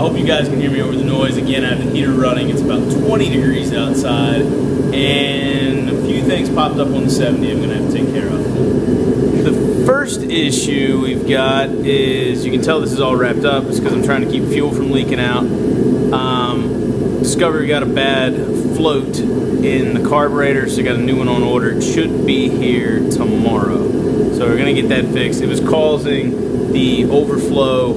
hope you guys can hear me over the noise. Again, I have the heater running. It's about 20 degrees outside, and a few things popped up on the 70 I'm going to have to take care of. The first issue we've got is, you can tell this is all wrapped up. It's because I'm trying to keep fuel from leaking out. Discovery got a bad float in the carburetor, so I got a new one on order. It should be here tomorrow. So we're going to get that fixed. It was causing the overflow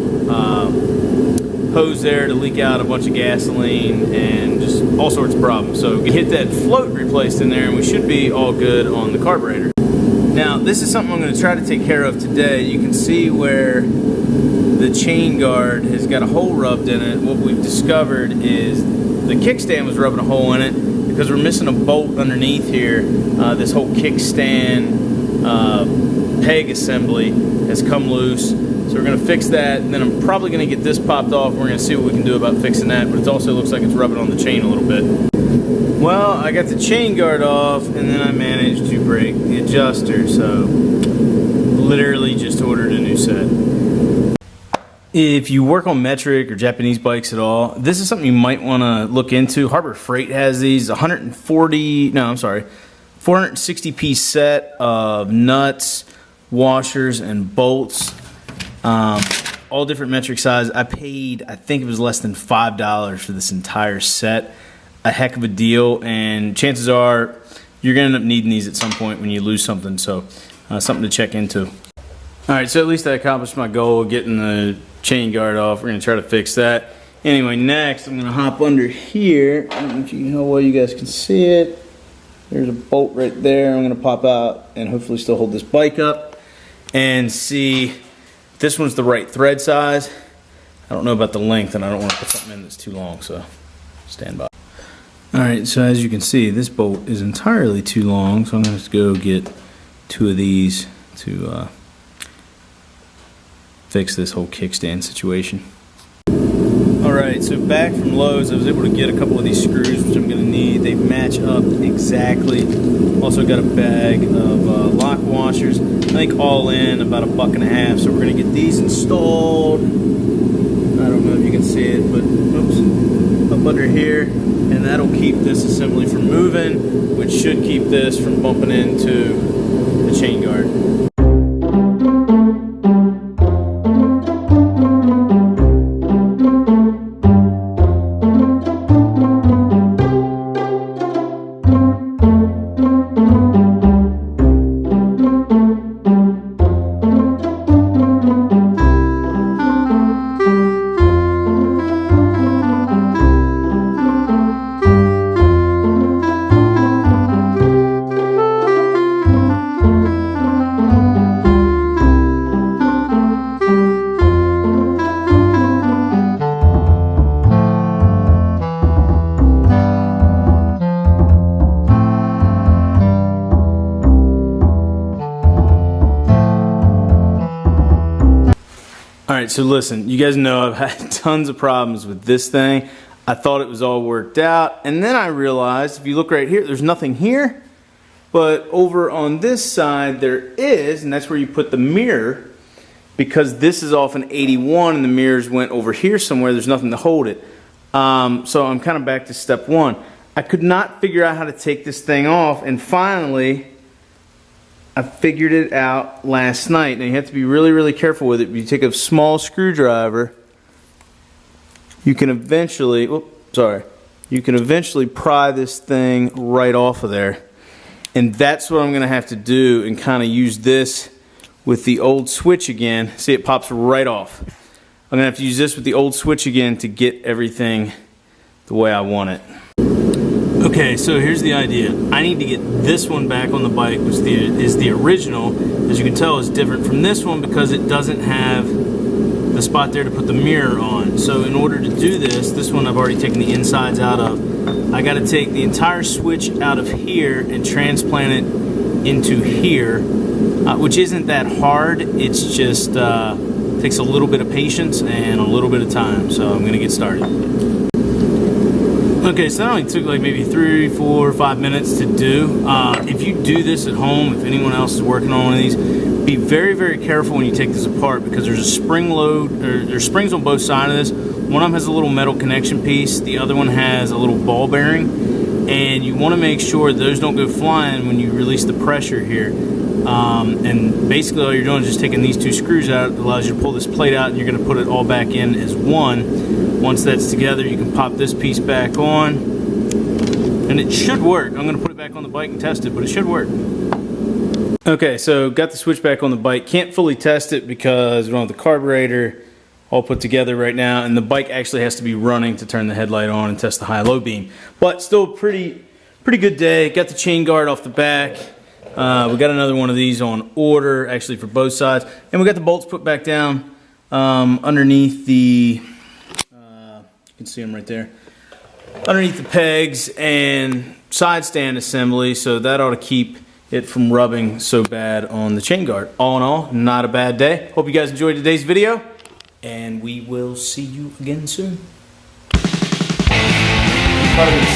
hose there to leak out a bunch of gasoline and just all sorts of problems. So we get that float replaced in there and we should be all good on the carburetor. Now this is something I'm going to try to take care of today. You can see where the chain guard has got a hole rubbed in it. What we've discovered is the kickstand was rubbing a hole in it because we're missing a bolt underneath here. This whole kickstand peg assembly has come loose. So we're going to fix that, and then I'm probably going to get this popped off, and we're going to see what we can do about fixing that, but it also looks like it's rubbing on the chain a little bit. Well, I got the chain guard off, and then I managed to break the adjuster, so literally just ordered a new set. If you work on metric or Japanese bikes at all, this is something you might want to look into. Harbor Freight has these 460 piece set of nuts, washers, and bolts. All different metric size. I paid, I think it was less than $5 for this entire set. A heck of a deal, and chances are you're going to end up needing these at some point when you lose something, so something to check into. Alright, so at least I accomplished my goal of getting the chain guard off. We're going to try to fix that. Anyway, next I'm going to hop under here. I don't know if you know well, you guys can see it. There's a bolt right there. I'm going to pop out and hopefully still hold this bike up and see if this one's the right thread size. I don't know about the length, and I don't want to put something in that's too long, so stand by. Alright, so as you can see, this bolt is entirely too long, so I'm going to have to go get 2 of these to fix this whole kickstand situation. Alright, so back from Lowe's, I was able to get a couple of these screws, which I'm going to need. They match up exactly. Also got a bag of lock washers. I think all in about $1.50. So we're going to get these installed. I don't know if you can see it, but oops, up under here. And that'll keep this assembly from moving, which should keep this from bumping into the chain guard. Alright, so listen, you guys know I've had tons of problems with this thing. I thought it was all worked out, and then I realized, if you look right here, there's nothing here, but over on this side there is, and that's where you put the mirror, because this is off an 81 and the mirrors went over here somewhere. There's nothing to hold it. So I'm kind of back to step one. I could not figure out how to take this thing off, and finally I figured it out last night. Now you have to be really, really careful with it. If you take a small screwdriver, you can eventually, you can eventually pry this thing right off of there. And that's what I'm going to have to do, and kind of use this with the old switch again. See, it pops right off. I'm going to have to use this with the old switch again to get everything the way I want it. Okay, so here's the idea. I need to get this one back on the bike, which is the original. As you can tell, is different from this one because it doesn't have the spot there to put the mirror on. So in order to do this one I've already taken the insides out of. I got to take the entire switch out of here and transplant it into here, which isn't that hard. It's just takes a little bit of patience and a little bit of time. So I'm going to get started. Okay, so that only took like maybe 3, 4, 5 minutes to do. If you do this at home, if anyone else is working on one of these, be very, very careful when you take this apart, because there's a spring load, or there's springs on both sides of this. One of them has a little metal connection piece, the other one has a little ball bearing, and you want to make sure those don't go flying when you release the pressure here. And basically all you're doing is just taking these 2 screws out. It allows you to pull this plate out, and you're going to put it all back in as one. Once that's together, you can pop this piece back on, and it should work. I'm going to put it back on the bike and test it, but it should work. Okay, so got the switch back on the bike. Can't fully test it because we don't have the carburetor all put together right now, and the bike actually has to be running to turn the headlight on and test the high-low beam. But still pretty good day. Got the chain guard off the back. We got another one of these on order, actually, for both sides. And we got the bolts put back down underneath the, you can see them right there, underneath the pegs and side stand assembly, so that ought to keep it from rubbing so bad on the chain guard. All in all, not a bad day. Hope you guys enjoyed today's video, and we will see you again soon. Part of the